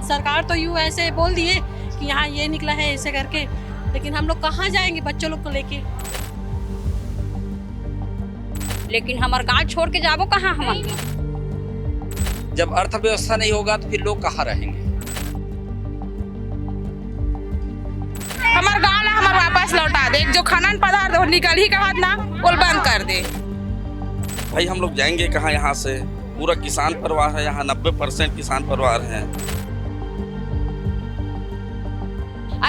सरकार तो यूँ ऐसे बोल दिए कि यहाँ ये निकला है ऐसे करके, लेकिन हम लोग कहाँ जाएंगे बच्चों लोग को लेके। लेकिन हमार गांव छोड़ के जाबो कहाँ हम? जब अर्थव्यवस्था नहीं होगा तो फिर लोग कहाँ रहेंगे? हमार गाँव ना हमार वापस लौटा दे, जो खनन पदार्थ निकल ही कहा ना वो बंद कर दे। भाई हम लोग जाएंगे कहाँ यहाँ से? पूरा किसान परिवार है यहाँ, 90% किसान परिवार है।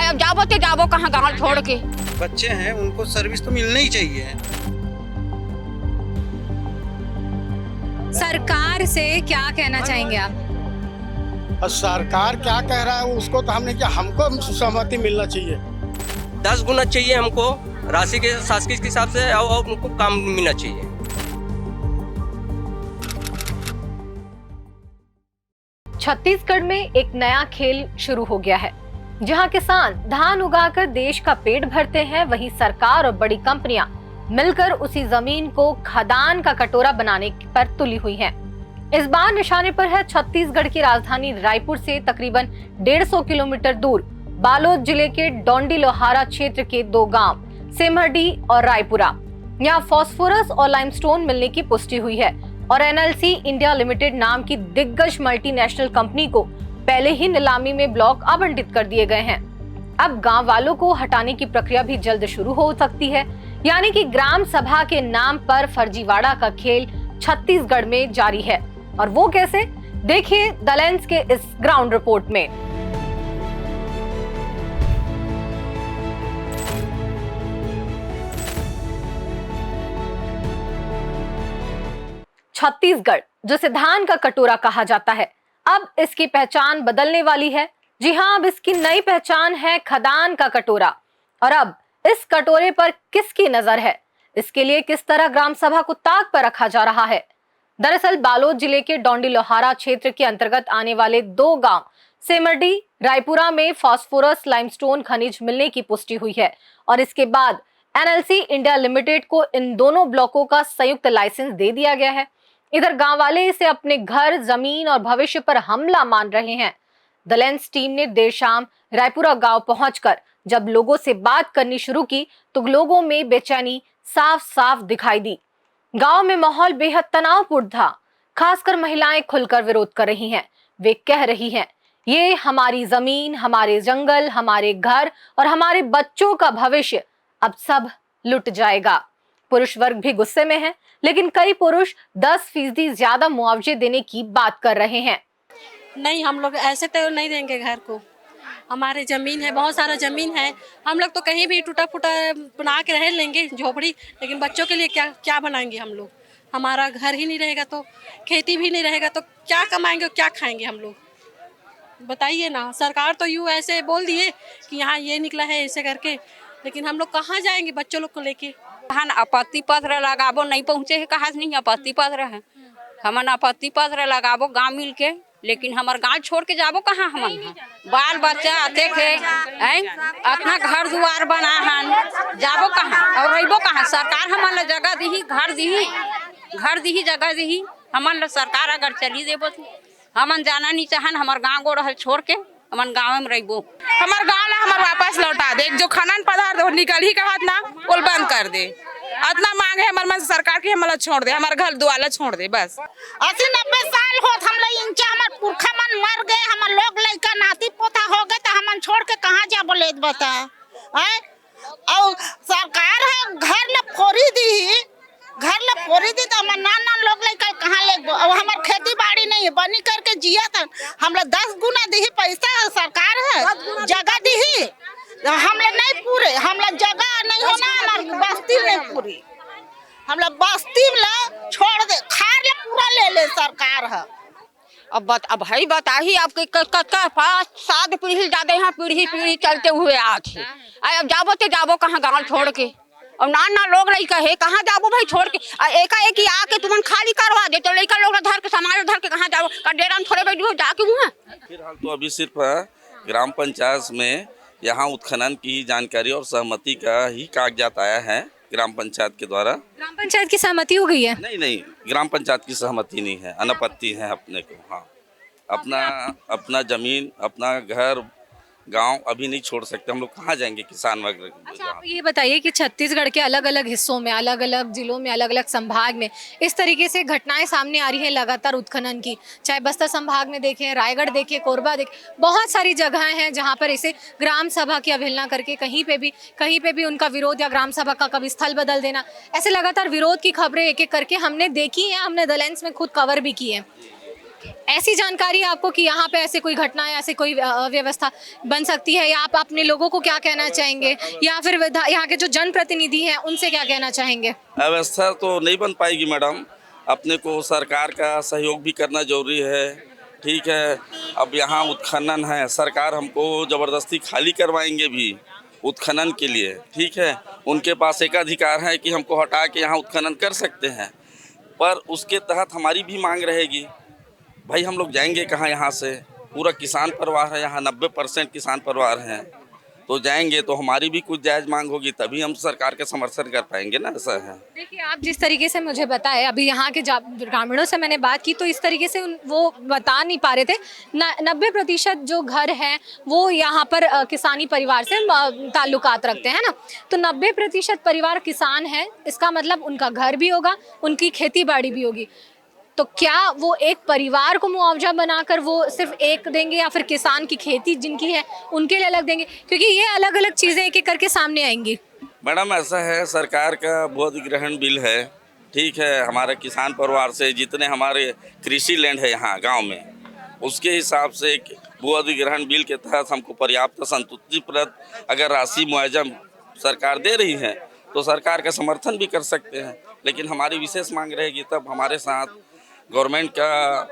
अब जाबो तो जाबो कहाँ गांव छोड़ के? बच्चे हैं, उनको सर्विस तो मिलनी ही चाहिए। सरकार से क्या कहना चाहेंगे आप? और सरकार क्या कह रहा है उसको तो हमने क्या, हमको सहमति मिलना चाहिए। 10 गुना चाहिए हमको राशि के शासकीय के हिसाब से, और उनको काम मिलना चाहिए। छत्तीसगढ़ में एक नया खेल शुरू हो गया है, जहां किसान धान उगाकर देश का पेट भरते हैं, वहीं सरकार और बड़ी कंपनियां मिलकर उसी जमीन को खदान का कटोरा बनाने पर तुली हुई हैं। इस बार निशाने पर है छत्तीसगढ़ की राजधानी रायपुर से तकरीबन 150 किलोमीटर दूर बालोद जिले के डोंडी लोहारा क्षेत्र के 2 गांव सेमहडी और रायपुरा। यहाँ फास्फोरस और लाइमस्टोन मिलने की पुष्टि हुई है और एनएलसी इंडिया लिमिटेड नाम की दिग्गज मल्टीनेशनल कंपनी को पहले ही नीलामी में ब्लॉक आवंटित कर दिए गए हैं। अब गांव वालों को हटाने की प्रक्रिया भी जल्द शुरू हो सकती है, यानी कि ग्राम सभा के नाम पर फर्जीवाड़ा का खेल छत्तीसगढ़ में जारी है। और वो कैसे, देखिए द लेंस के इस ग्राउंड रिपोर्ट में। छत्तीसगढ़, जिसे धान का कटोरा कहा जाता है, अब इसकी पहचान बदलने वाली है। जी हां, अब इसकी नई पहचान है खदान का कटोरा। और अब इस कटोरे पर किसकी नजर है, इसके लिए किस तरह ग्राम सभा को ताक पर रखा जा रहा है। दरअसल बालोद जिले के डोंडी लोहारा क्षेत्र के अंतर्गत आने वाले 2 गांव सेमरडी रायपुरा में फास्फोरस लाइमस्टोन खनिज मिलने की पुष्टि हुई है और इसके बाद एनएलसी इंडिया लिमिटेड को इन दोनों ब्लॉकों का संयुक्त लाइसेंस दे दिया गया है। इधर गांव वाले इसे अपने घर, जमीन और भविष्य पर हमला मान रहे हैं। द लेंस टीम ने देर शाम रायपुरा गांव पहुंचकर जब लोगों से बात करनी शुरू की तो लोगों में बेचैनी साफ साफ दिखाई दी। गांव में माहौल बेहद तनावपूर्ण था, खासकर महिलाएं खुलकर विरोध कर रही हैं। वे कह रही हैं, ये हमारी जमीन, हमारे जंगल, हमारे घर और हमारे बच्चों का भविष्य अब सब लुट जाएगा। पुरुष वर्ग भी गुस्से में है, लेकिन कई पुरुष 10% ज्यादा मुआवजे देने की बात कर रहे हैं। नहीं, हम लोग ऐसे तो नहीं देंगे घर को। हमारे ज़मीन है, बहुत सारा ज़मीन है। हम लोग तो कहीं भी टूटा फूटा बना के रह लेंगे झोपड़ी, लेकिन बच्चों के लिए क्या बनाएंगे हम लोग? हमारा घर ही नहीं रहेगा तो, खेती भी नहीं रहेगा तो क्या कमाएंगे और क्या खाएंगे हम लोग? बताइए ना। सरकार तो यूँ ऐसे बोल दिए कि यहाँ ये निकला है ऐसे करके, लेकिन हम लोग कहाँ जाएंगे बच्चों लोग को लेके? हम आपत्ति पत्र लगाबो, नहीं पहुँचे है कहा नहीं आपत्ति पत्र है। हमन आपत्ति पत्र लगाबो गाँव मिल के, लेकिन हमार गांव छोड़ के जाबो कहाँ? हमन बाल बच्चा आते थे, अपना घर दुआर बना हन, जाबो कहाँ और रहिबो कहाँ? सरकार हमन ला जगह दी, घर दी, जगह दी। हमन ला सरकार अगर चली देबो तो हमन जाना नहीं चाहन, हमार गाँव गो रहल छोड़ के हमन गाँव में रहिबो। हमार गाँव ना हमार वापस लौटा दे, जो खनन पदार्थ निकल ही कहा ना वो बंद कर दे। इतना मांग है हमारे मन सरकार की, हमारा छोड़ दे, हमारे घर दुआला छोड़ दे बस। 80-90 साल होत हम लोग इंचा, हमार पुरखा मन मर गए, हमार लोग लड़का नाती पोता हो गए, तो हमन छोड़ के कहाँ जा बोले बता? और सरकार है घर ला फोरी दी, तो हमार नाना लोग लड़का कहाँ ले? और हमार खेती बाड़ी नहीं है, बनी करके जिया था। हम लोग 10 गुना दी पैसा, सरकार है जगह दी, हम लोग नहीं पूरे, हम लोग जगह नहीं होना, हमारी बस्ती नहीं पूरी, हम लोग बस्ती ला छोड़ दे, खार ले पूरा ले सरकार है। अब भाई बताही आपके 5-7 पीढ़ी ज्यादा यहाँ पीढ़ी चलते हुए आते हैं। अब जाबो तो जाबो कहाँ गाँव छोड़ के? और ना लोग नहीं कहे कहाँ जाबो भाई छोड़ के? एकाएक आके तुमन खाली करवा दे तो लड़का लोग धर के समाज धर के कहाँ जाबो? डेरा में थोड़े बैठ जाके हुआ। फिलहाल तो अभी सिर्फ ग्राम पंचायत में यहाँ उत्खनन की जानकारी और सहमति का ही कागजात आया है ग्राम पंचायत के द्वारा। ग्राम पंचायत की सहमति हो गई है? नहीं, ग्राम पंचायत की सहमति नहीं है, अनापत्ति है अपने को। हाँ, अपना अपना ज़मीन, अपना घर, गांव अभी नहीं छोड़ सकते। हम लोग कहाँ जाएंगे किसान वगैरह। अच्छा, आप ये बताइए कि छत्तीसगढ़ के अलग अलग हिस्सों में, अलग अलग जिलों में, अलग अलग संभाग में इस तरीके से घटनाएं सामने आ रही हैं लगातार उत्खनन की। चाहे बस्तर संभाग में देखें, रायगढ़ देखें, कोरबा देखें, बहुत सारी जगहें हैं जहां पर इसे ग्राम सभा की अवहेलना करके कहीं पे भी उनका विरोध या ग्राम सभा का कभी स्थल बदल देना, ऐसे लगातार विरोध की खबरें एक एक करके हमने देखी हैं। हमने द लेंस में खुद कवर भी की है। ऐसी जानकारी है आपको कि यहाँ पे ऐसे कोई घटना या ऐसे कोई अव्यवस्था बन सकती है, या आप अपने लोगों को क्या कहना चाहेंगे, या फिर यहाँ के जो जनप्रतिनिधि हैं उनसे क्या कहना चाहेंगे? व्यवस्था तो नहीं बन पाएगी मैडम। अपने को सरकार का सहयोग भी करना जरूरी है। ठीक है, अब यहाँ उत्खनन है, सरकार हमको ज़बरदस्ती खाली करवाएंगे भी उत्खनन के लिए। ठीक है, उनके पास एक अधिकार है कि हमको हटा के यहाँ उत्खनन कर सकते हैं, पर उसके तहत हमारी भी मांग रहेगी। भाई हम लोग जाएंगे कहाँ यहाँ से? पूरा किसान परिवार है यहाँ, 90% किसान परिवार हैं, तो जाएंगे तो हमारी भी कुछ जायज़ मांग होगी, तभी हम सरकार के समर्थन कर पाएंगे ना। ऐसा है। देखिए, आप जिस तरीके से मुझे बताए, अभी यहाँ के ग्रामीणों से मैंने बात की तो इस तरीके से वो बता नहीं पा रहे थे। 90% जो घर हैं वो यहाँ पर किसानी परिवार से ताल्लुकात रखते हैं ना, तो 90% परिवार किसान है, इसका मतलब उनका घर भी होगा, उनकी खेती बाड़ी भी होगी। तो क्या वो एक परिवार को मुआवजा बनाकर वो सिर्फ एक देंगे, या फिर किसान की खेती जिनकी है उनके लिए अलग देंगे? क्योंकि ये अलग अलग चीज़ें एक एक करके सामने आएंगी। मैडम ऐसा है, सरकार का भू अधिग्रहण बिल है। ठीक है, हमारे किसान परिवार से जितने हमारे कृषि लैंड है यहाँ गांव में, उसके हिसाब से भू अधिग्रहण बिल के तहत हमको पर्याप्त संतुष्टिप्रद अगर राशि मुआवजा सरकार दे रही है तो सरकार का समर्थन भी कर सकते हैं। लेकिन हमारी विशेष मांग रहेगी तब हमारे साथ गवर्नमेंट का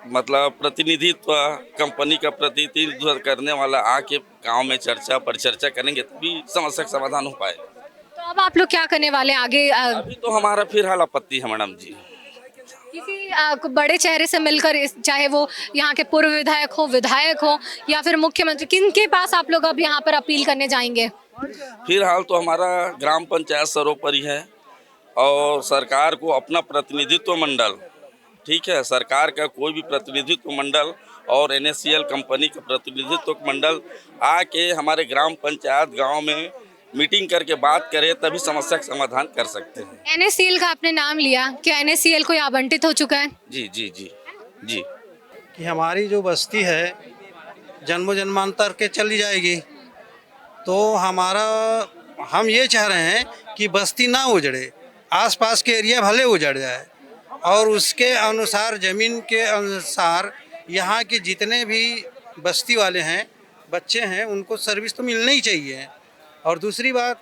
मतलब प्रतिनिधित्व, कंपनी का प्रतिनिधित्व करने वाला आके गांव में परिचर्चा करेंगे तभी समस्या का समाधान हो पाए। तो अब आप लोग क्या करने वाले हैं आगे? अभी तो हमारा फिलहाल आपत्ति है मैडम जी। किसी बड़े चेहरे से मिलकर, चाहे वो यहाँ के पूर्व विधायक हो या फिर मुख्यमंत्री, किनके पास आप लोग अब यहाँ पर अपील करने जाएंगे? फिलहाल तो हमारा ग्राम पंचायत सर्वोपरि है और सरकार को अपना प्रतिनिधित्व मंडल, ठीक है, सरकार का कोई भी प्रतिनिधित्व मंडल और NACL कंपनी का प्रतिनिधित्व मंडल आके हमारे ग्राम पंचायत गांव में मीटिंग करके बात करे तभी समस्या का समाधान कर सकते हैं। NACL का आपने नाम लिया, क्या NACL को आवंटित हो चुका है? जी जी जी जी। कि हमारी जो बस्ती है जन्म जन्मांतर के चली जाएगी, तो हम ये चाह रहे हैं कि बस्ती ना उजड़े, आसपास के एरिया भले उजड़ जाए, और उसके अनुसार ज़मीन के अनुसार यहाँ के जितने भी बस्ती वाले हैं, बच्चे हैं, उनको सर्विस तो मिलनी ही चाहिए। और दूसरी बात,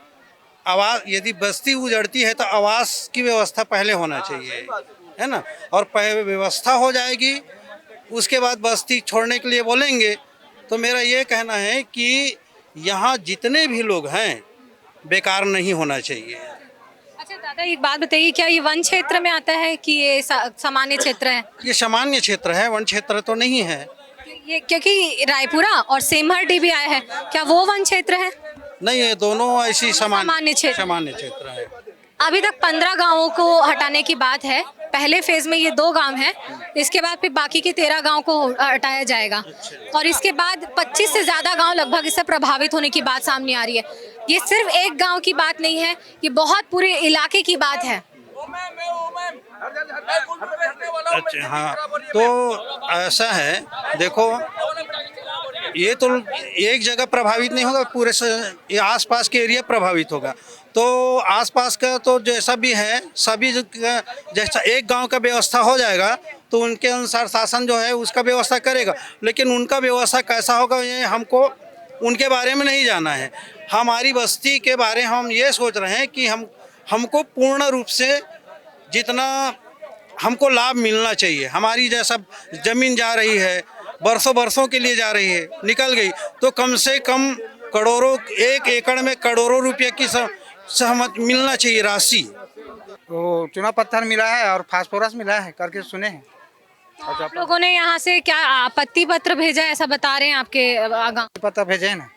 आवास, यदि बस्ती उजड़ती है तो आवास की व्यवस्था पहले होना चाहिए, है ना। और पहले व्यवस्था हो जाएगी, उसके बाद बस्ती छोड़ने के लिए बोलेंगे। तो मेरा ये कहना है कि यहाँ जितने भी लोग हैं बेकार नहीं होना चाहिए। अच्छा दादा, एक बात बताइए, क्या ये वन क्षेत्र में आता है कि ये सामान्य क्षेत्र है? ये सामान्य क्षेत्र है, वन क्षेत्र तो नहीं है ये, क्योंकि रायपुरा और सेमहर भी आया है, क्या वो वन क्षेत्र है? नहीं, ये दोनों ऐसी सामान्य क्षेत्र है। अभी तक 15 गांवों को हटाने की बात है। पहले फेज में ये 2 गांव हैं, इसके बाद फिर बाकी के 13 गांव को हटाया जाएगा, और इसके बाद 25 से ज़्यादा गांव लगभग इससे प्रभावित होने की बात सामने आ रही है। ये सिर्फ एक गांव की बात नहीं है, ये बहुत पूरे इलाके की बात है। अच्छा हाँ, तो ऐसा है, देखो ये तो एक जगह प्रभावित नहीं होगा, पूरे ये आसपास के एरिया प्रभावित होगा। तो आसपास का तो जैसा भी है, सभी जैसा एक गांव का व्यवस्था हो जाएगा तो उनके अनुसार शासन जो है उसका व्यवस्था करेगा। लेकिन उनका व्यवस्था कैसा होगा ये हमको उनके बारे में नहीं जाना है। हमारी बस्ती के बारे में हम ये सोच रहे हैं कि हमको पूर्ण रूप से जितना हमको लाभ मिलना चाहिए। हमारी जैसा ज़मीन जा रही है, बरसों के लिए जा रही है, निकल गई, तो कम से कम करोड़ों, 1 एकड़ में करोड़ों रुपये की सहमत मिलना चाहिए राशि। तो चुना पत्थर मिला है और फास्फोरस मिला है करके सुने हैं। आप लोगों ने यहाँ से क्या आपत्ति पत्र भेजा है, ऐसा बता रहे हैं आपके आगा? पत्र भेजे हैं ना।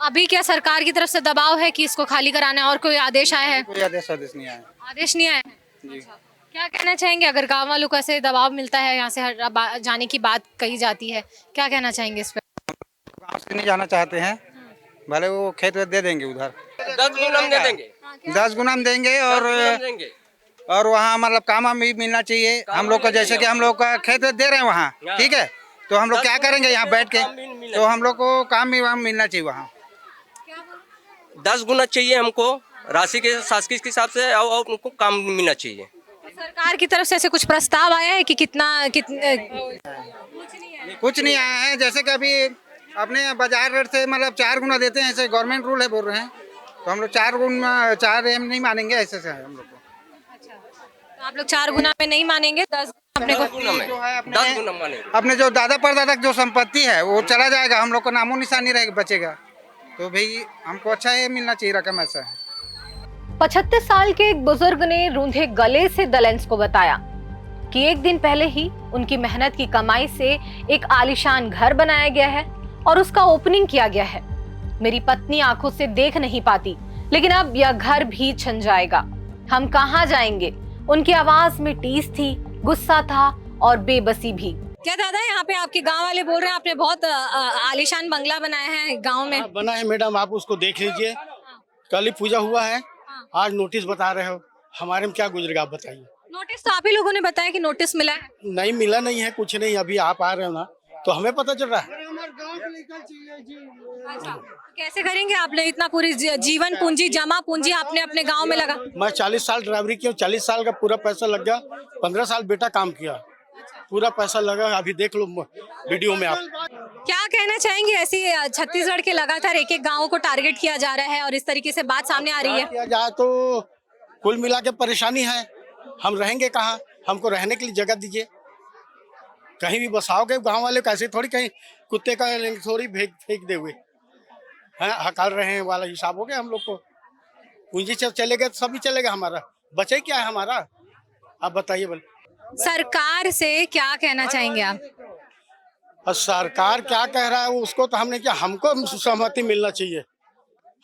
अभी क्या सरकार की तरफ से दबाव है कि इसको खाली कराना है, और कोई आदेश आया है? कोई आदेश नहीं आया। आदेश नहीं आया है? जी। क्या कहना चाहेंगे अगर गांव वालों का से दबाव मिलता है, यहाँ से जाने की बात कही जाती है, क्या कहना चाहेंगे इस पर? गाँव से नहीं जाना चाहते हैं, भले वो खेत वेत दे देंगे उधर, 10 गुना हम दे देंगे, 10 गुना हम देंगे 10 गुना हम देंगे। और वहाँ मतलब काम भी मिलना चाहिए हम लोग को, जैसे कि हम लोग का खेत वेत दे रहे हैं वहाँ, ठीक है, तो हम लोग क्या करेंगे यहाँ बैठ के, तो हम लोग को काम भी वहाँ मिलना चाहिए वहाँ। 10 गुना चाहिए हमको राशि के शासकीय के हिसाब से, और उनको काम मिलना चाहिए। सरकार की तरफ से ऐसे कुछ प्रस्ताव आया है कि कितना कुछ नहीं आया है, जैसे कि अभी अपने बाजार रेट से मतलब 4 गुना देते हैं, ऐसे गवर्नमेंट रूल है बोल रहे हैं, तो हम लोग 4 एम नहीं मानेंगे, ऐसे से हम लोग को। तो आप लोग 4 गुना में नहीं मानेंगे, 10 अपने को जो है 10 गुना मानेंगे। अपने जो दादा परदादा की जो संपत्ति है वो चला जाएगा, हम लोग को नामो निशान नहीं रहेगा, बचेगा, तो भाई हमको अच्छा ये मिलना चाहिए रकम, ऐसा है। 75 साल के एक बुजुर्ग ने रूंधे गले से द लेंस को बताया कि एक दिन पहले ही उनकी मेहनत की कमाई से एक आलीशान घर बनाया गया है और उसका ओपनिंग किया गया है। मेरी पत्नी आंखों से देख नहीं पाती, लेकिन अब यह घर भी छन जाएगा। हम कहाँ जाएंगे? उनकी आवाज में टीस थी, गुस्सा था और बेबसी भी। क्या दादा, यहाँ पे आपके गांव वाले बोल रहे हैं आपने बहुत आलीशान बंगला बनाया है गांव में? बना है मैडम, आप उसको देख लीजिए, कल ही पूजा हुआ है, आज नोटिस बता रहे हो, हमारे में क्या गुजरेगा आप बताइए। नोटिस तो आप ही लोगों ने बताया कि नोटिस मिला है। नहीं मिला नहीं है, कुछ नहीं, अभी आप आ रहे हो ना तो हमें पता चल रहा है। अच्छा, कैसे करेंगे आपने? इतना पूरी जीवन पूंजी, जमा पूंजी आपने अपने गांव में लगा। मैं 40 साल ड्राइवरी किया, 40 साल का पूरा पैसा लग गया, 15 साल बेटा काम किया, पूरा पैसा लगा, अभी देख लो वीडियो में आप। क्या कहना चाहेंगे? ऐसी छत्तीसगढ़ के लगातार एक एक गाँव को टारगेट किया जा रहा है और इस तरीके से बात सामने आ रही है। किया जाए तो कुल मिला के परेशानी है, हम रहेंगे कहाँ? हमको रहने के लिए जगह दीजिए, कहीं भी बसाओगे गांव वाले, कैसे थोड़ी कहीं कुत्ते का थोड़ी फेंक दे हुए हैं, हकार रहे हैं वाला हिसाब हो गया हम लोग को। पूंजी चलेगा तो सभी चलेगा, हमारा बचे क्या है हमारा, आप बताइए। बोल सरकार से क्या कहना चाहेंगे आप? और सरकार क्या कह रहा है उसको तो हमने क्या, हमको सहमति मिलना चाहिए,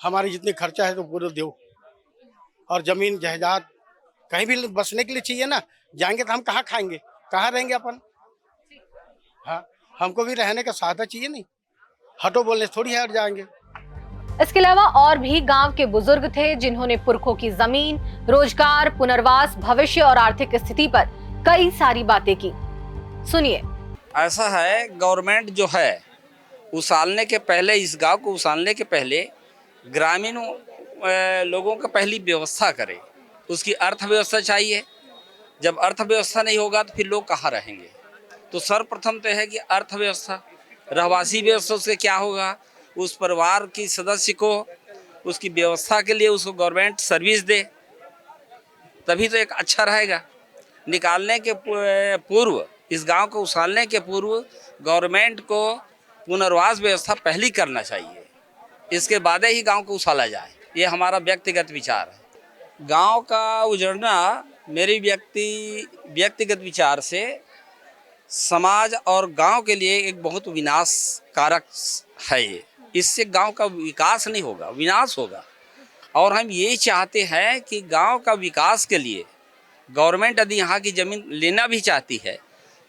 हमारी जितनी खर्चा है तो पूरा दो, और जमीन जायदाद कहीं भी बसने के लिए चाहिए ना, जाएंगे तो हम कहाँ खाएंगे, कहाँ रहेंगे अपन? हाँ, हमको भी रहने का साधन चाहिए, नहीं हटो बोलने थोड़ी हट जाएंगे। इसके अलावा और भी गांव के बुजुर्ग थे जिन्होंने पुरखों की जमीन, रोजगार, पुनर्वास, भविष्य और आर्थिक स्थिति पर कई सारी बातें की। सुनिए। ऐसा है, गवर्नमेंट जो है उसालने के पहले, इस गांव को उसालने के पहले ग्रामीण लोगों का पहली व्यवस्था करे, उसकी अर्थव्यवस्था चाहिए। जब अर्थव्यवस्था नहीं होगा तो फिर लोग कहाँ रहेंगे? तो सर्वप्रथम तो है कि अर्थव्यवस्था, रहवासी व्यवस्था से क्या होगा, उस परिवार की सदस्य को उसकी व्यवस्था के लिए उसको गवर्नमेंट सर्विस दे, तभी तो एक अच्छा रहेगा। निकालने के पूर्व, इस गांव को उसालने के पूर्व गवर्नमेंट को पुनर्वास व्यवस्था पहले करना चाहिए, इसके बाद ही गांव को उसाला जाए। ये हमारा व्यक्तिगत विचार है। गांव का उजड़ना मेरी व्यक्तिगत विचार से समाज और गांव के लिए एक बहुत विनाश कारक है। ये इससे गांव का विकास नहीं होगा, विनाश होगा। और हम ये चाहते हैं कि गांव का विकास के लिए गवर्नमेंट यदि यहाँ की ज़मीन लेना भी चाहती है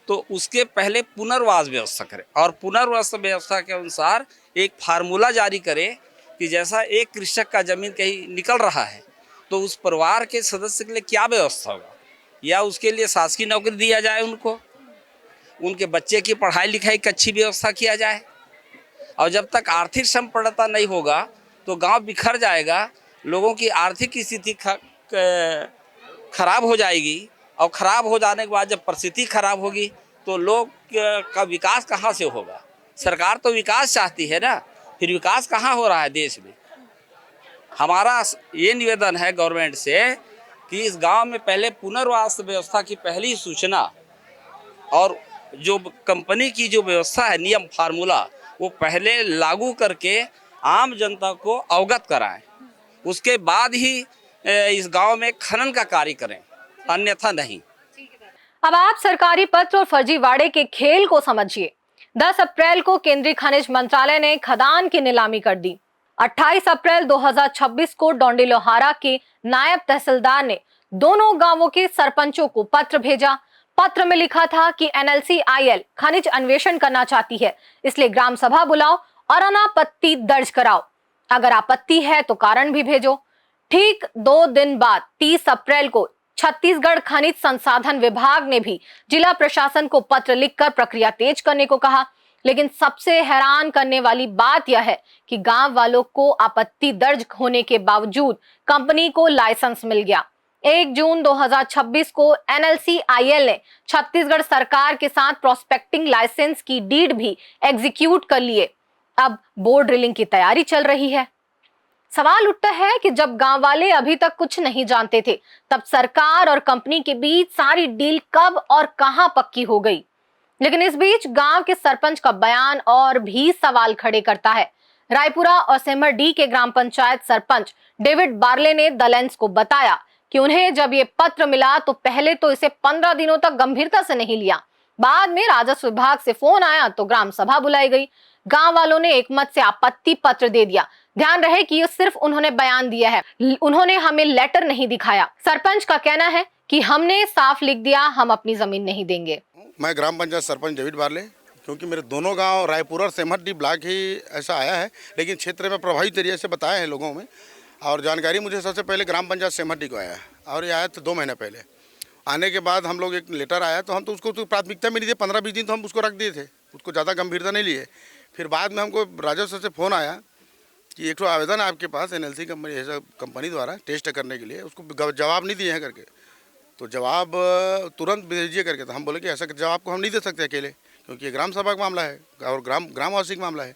तो उसके पहले पुनर्वास व्यवस्था करे, और पुनर्वास व्यवस्था के अनुसार एक फार्मूला जारी करे कि जैसा एक कृषक का ज़मीन कहीं निकल रहा है तो उस परिवार के सदस्य के लिए क्या व्यवस्था होगा, या उसके लिए शासकीय नौकरी दिया जाए, उनको उनके बच्चे की पढ़ाई लिखाई की अच्छी व्यवस्था किया जाए। और जब तक आर्थिक संपन्नता नहीं होगा तो गांव बिखर जाएगा, लोगों की आर्थिक स्थिति खराब हो जाएगी, और ख़राब हो जाने के बाद जब परिस्थिति खराब होगी तो लोग का विकास कहाँ से होगा? सरकार तो विकास चाहती है ना, फिर विकास कहाँ हो रहा है देश में? हमारा ये निवेदन है गवर्नमेंट से कि इस गांव में पहले पुनर्वास व्यवस्था की पहली सूचना और जो कंपनी की जो व्यवस्था है, नियम फार्मूला, वो पहले लागू करके आम जनता को अवगत कराएं, उसके बाद ही इस गांव में खनन का कार्य करें, अन्यथा नहीं। अब आप सरकारी पत्र और फर्जीवाड़े के खेल को समझिए। 10 अप्रैल को केंद्रीय खनिज मंत्रालय ने खदान की नीलामी कर दी। 28 अप्रैल 2026 को डोंडी लोहारा के नायब तहसीलदार ने दोनों गांवों के सरपंचों को पत्र भेजा। पत्र में लिखा था कि NLCIL खनिज अन्वेषण करना चाहती है, इसलिए ग्राम सभा बुलाओ और अनापत्ति दर्ज कराओ। अगर आपत्ति है तो कारण भी भेजो। ठीक 2 दिन बाद 30 अप्रैल को छत्तीसगढ़ खनिज संसाधन विभाग ने भी जिला प्रशासन को पत्र लिखकर प्रक्रिया तेज करने को कहा। लेकिन सबसे हैरान करने वाली बात यह है कि गांव वालों को आपत्ति दर्ज होने के बावजूद कंपनी को लाइसेंस मिल गया। 1 जून 2026 को NLCIL ने छत्तीसगढ़ सरकार के साथ प्रोस्पेक्टिंग लाइसेंस की डीड भी एग्जीक्यूट कर लिए। अब बोर ड्रिलिंग की तैयारी चल रही है। सवाल उठता है कि जब गांव वाले अभी तक कुछ नहीं जानते थे, तब सरकार और कंपनी के बीच सारी डील कब और कहां पक्की हो गई। लेकिन इस बीच गांव के सरपंच का बयान और भी सवाल खड़े करता है। रायपुरा और सेमरडी के ग्राम पंचायत सरपंच डेविड बार्ले ने द लेंस को बताया कि उन्हें जब ये पत्र मिला तो पहले तो इसे 15 दिनों तक गंभीरता से नहीं लिया। बाद में राजस्व विभाग से फोन आया तो ग्राम सभा बुलाई गई। गांव वालों ने एकमत से आपत्ति पत्र दे दिया। ध्यान रहे कि ये सिर्फ उन्होंने बयान दिया है, उन्होंने हमें लेटर नहीं दिखाया। सरपंच का कहना है कि हमने साफ लिख दिया, हम अपनी जमीन नहीं देंगे। मैं ग्राम पंचायत सरपंच डेविड बार्ले, क्योंकि मेरे दोनों गांव रायपुर और सेमरडी ब्लॉक ही ऐसा आया है, लेकिन क्षेत्र में प्रभावित तरीके से बताया है लोगों में। और जानकारी मुझे सबसे पहले ग्राम पंचायत सेमरडी को आया है, और ये आया तो 2 महीने पहले। आने के बाद हम लोग एक लेटर आया तो हम तो उसको तो प्राथमिकता मिली थी, 15-20 दिन तो हम उसको रख दिए थे, उसको ज़्यादा गंभीरता नहीं लिए। फिर बाद में हमको राजस्व से फ़ोन आया कि एक आवेदन है आपके पास NLC कंपनी द्वारा टेस्ट करने के लिए, उसको जवाब नहीं दिए हैं करके। तो जवाब तुरंत भेजिए करके। तो हम बोले कि ऐसा जवाब को हम नहीं दे सकते अकेले, क्योंकि ये ग्राम सभा का मामला है और ग्रामवासी का मामला है।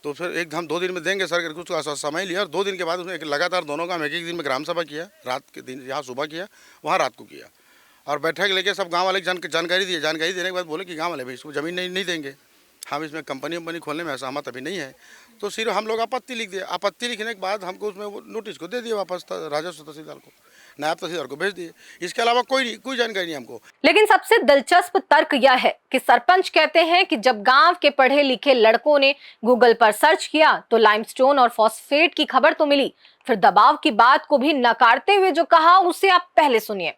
तो फिर हम 2 दिन में देंगे सर करके उसको समय लिया, और 2 दिन के बाद उसने लगातार दोनों काम एक दिन में ग्राम सभा किया, रात के दिन यहाँ सुबह किया, वहाँ रात को किया, और बैठक लेके सब गाँव वाले जानकारी दिए। जानकारी देने के बाद बोले कि गाँव वाले भाई इसको ज़मीन नहीं देंगे, हम इसमें कंपनी खोलने में असहमत अभी नहीं है। तो सिर्फ हम लोग आपत्ति लिख दिए। आपत्ति लिखने के बाद हमको उसमें वो नोटिस को दे दिए वापस राजस्व तहसीलदार को, नायब तहसीलदार को भेज दिए। इसके अलावा कोई जानकारी नहीं हमको। लेकिन सबसे दिलचस्प तर्क यह है कि सरपंच कहते हैं कि जब गांव के पढ़े लिखे लड़कों ने गूगल पर सर्च किया तो लाइमस्टोन और फॉस्फेट की खबर तो मिली। फिर दबाव की बात को भी नकारते हुए जो कहा उसे आप पहले सुनिए।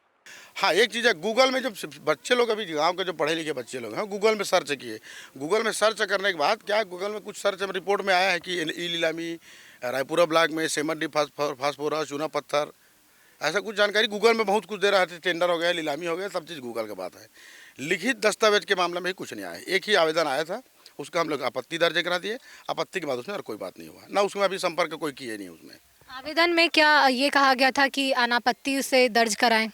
हाँ, एक चीज़ है, गूगल में जब बच्चे लोग, अभी गांव के जो पढ़े लिखे बच्चे लोग हैं, गूगल में सर्च किए। गूगल में सर्च करने के बाद क्या गूगल में कुछ सर्च रिपोर्ट में आया है कि ई नीलामी रायपुरा ब्लॉक में सेमरडी फास्फोरस, चूना पत्थर, ऐसा कुछ जानकारी गूगल में बहुत कुछ दे रहा है। टेंडर हो गया, नीलामी हो गया, सब चीज़ गूगल का बात है। लिखित दस्तावेज के मामले में ही कुछ नहीं आया। एक ही आवेदन आया था, उसका हम लोग आपत्ति दर्ज करा दिए। आपत्ति के बाद उसमें और कोई बात नहीं हुआ, ना उसमें अभी संपर्क कोई किए नहीं। उसमें आवेदन में क्या ये कहा गया था कि अनापत्ति से दर्ज कराएं?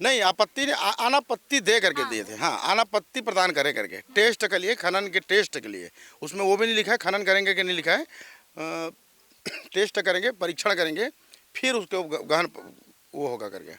नहीं, आपत्ति अनापत्ति दे करके दिए थे। हाँ, अनापत्ति प्रदान करे करके टेस्ट के लिए, खनन के टेस्ट के लिए। उसमें वो भी नहीं लिखा है खनन करेंगे कि नहीं लिखा है, टेस्ट करेंगे, परीक्षण करेंगे, फिर उसके गहन वो होगा करके।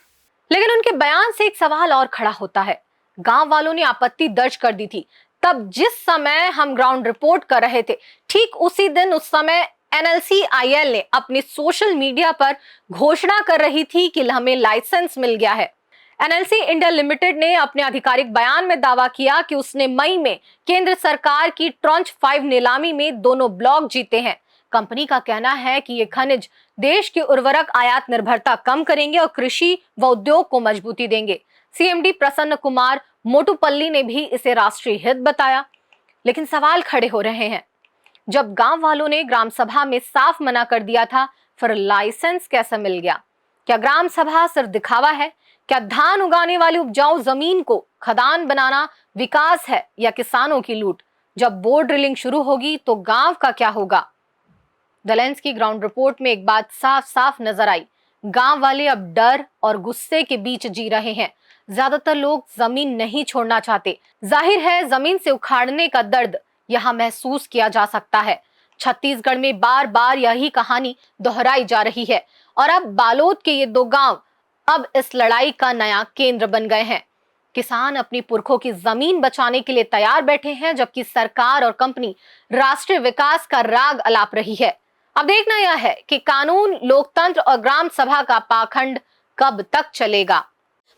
लेकिन उनके बयान से एक सवाल और खड़ा होता है। गांव वालों ने आपत्ति दर्ज कर दी थी, तब जिस समय हम ग्राउंड रिपोर्ट कर रहे थे, ठीक उसी दिन उस समय NLCIL ने अपनी सोशल मीडिया पर घोषणा कर रही थी कि हमें लाइसेंस मिल गया है। NLC इंडिया लिमिटेड ने अपने आधिकारिक बयान में दावा किया कि उसने मई में केंद्र सरकार की ट्रॉन्च 5 नीलामी में दोनों ब्लॉक जीते हैं। कंपनी का कहना है कि ये खनिज देश की उर्वरक आयात निर्भरता कम करेंगे और कृषि व उद्योग को मजबूती देंगे। CMD प्रसन्न कुमार मोटुपल्ली ने भी इसे राष्ट्रीय हित बताया। लेकिन सवाल खड़े हो रहे हैं, जब गांव वालों ने ग्राम सभा में साफ मना कर दिया था, फिर लाइसेंस कैसे मिल गया? क्या ग्राम सभा सिर्फ दिखावा है? क्या धान उगाने वाली उपजाऊ जमीन को खदान बनाना विकास है या किसानों की लूट? जब बोर ड्रिलिंग शुरू होगी तो गांव का क्या होगा? द लेंस की ग्राउंड रिपोर्ट में एक बात साफ साफ नजर आई, गांव वाले अब डर और गुस्से के बीच जी रहे हैं। ज्यादातर लोग जमीन नहीं छोड़ना चाहते। जाहिर है जमीन से उखाड़ने का दर्द यहाँ महसूस किया जा सकता है। छत्तीसगढ़ में बार बार यही कहानी दोहराई जा रही है और अब बालोद के ये 2 गांव अब इस लड़ाई का नया केंद्र बन गए हैं। किसान अपनी पुरखों की जमीन बचाने के लिए तैयार बैठे हैं, जबकि सरकार और कंपनी राष्ट्रीय विकास का राग अलाप रही है। अब देखना यह है कि कानून, लोकतंत्र और ग्राम सभा का पाखंड कब तक चलेगा।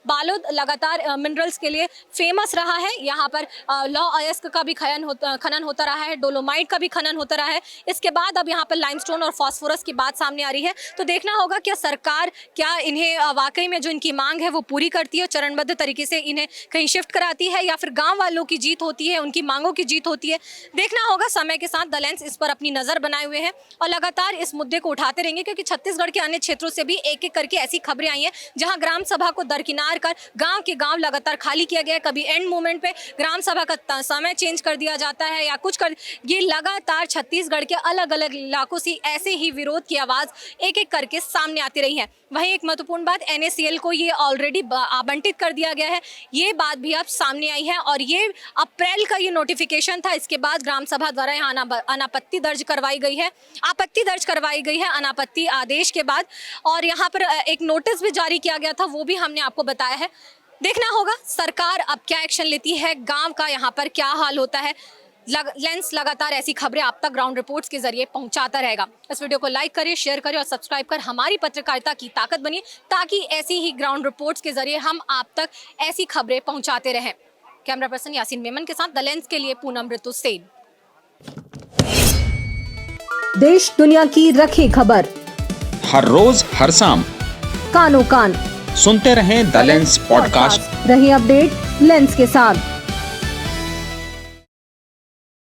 बालोद लगातार मिनरल्स के लिए फेमस रहा है। यहाँ पर लौह अयस्क का भी खनन होता रहा है, डोलोमाइट का भी खनन होता रहा है। इसके बाद अब यहाँ पर लाइमस्टोन और फास्फोरस की बात सामने आ रही है। तो देखना होगा क्या सरकार क्या इन्हें वाकई में जो इनकी मांग है वो पूरी करती है, चरणबद्ध तरीके से इन्हें कहीं शिफ्ट कराती है, या फिर गाँव वालों की जीत होती है, उनकी मांगों की जीत होती है। देखना होगा। समय के साथ द लेंस इस पर अपनी नजर बनाए हुए हैं और लगातार इस मुद्दे को उठाते रहेंगे, क्योंकि छत्तीसगढ़ के अन्य क्षेत्रों से भी एक एक करके ऐसी खबरें आई हैं जहां ग्राम सभा को दरकिनार कर गांव के गांव लगातार खाली किया गया है। कभी एंड मोमेंट पे ग्राम सभा का समय चेंज कर दिया जाता है या कुछ कर, ये लगातार छत्तीसगढ़ के अलग अलग इलाकों से ऐसे ही विरोध की आवाज एक एक करके सामने आती रही है। वहीं एक महत्वपूर्ण बात, NACL को ये ऑलरेडी आवंटित कर दिया गया है, ये बात भी अब सामने आई है और ये अप्रैल का ये नोटिफिकेशन था। इसके बाद ग्राम सभा द्वारा यहाँ अनापत्ति दर्ज करवाई गई है, आपत्ति दर्ज करवाई गई है अनापत्ति आदेश के बाद, और यहाँ पर एक नोटिस भी जारी किया गया था, वो भी हमने आपको बताया है। देखना होगा सरकार अब क्या एक्शन लेती है, गाँव का यहाँ पर क्या हाल होता है। लेंस लगातार ऐसी खबरें आप तक ग्राउंड रिपोर्ट्स के जरिए पहुंचाता रहेगा। इस वीडियो को लाइक करिए, शेयर करिए और सब्सक्राइब कर हमारी पत्रकारिता की ताकत बनिए, ताकि ऐसी ही ग्राउंड रिपोर्ट्स के जरिए हम आप तक ऐसी खबरें पहुंचाते रहें। कैमरा पर्सन यासीन मेमन के साथ द लेंस के लिए पूनम ऋतु सेन। देश दुनिया की रखी खबर हर रोज हर शाम कानों कान सुनते रहें द लेंस पॉडकास्ट। रहिए अपडेट लेंस के साथ।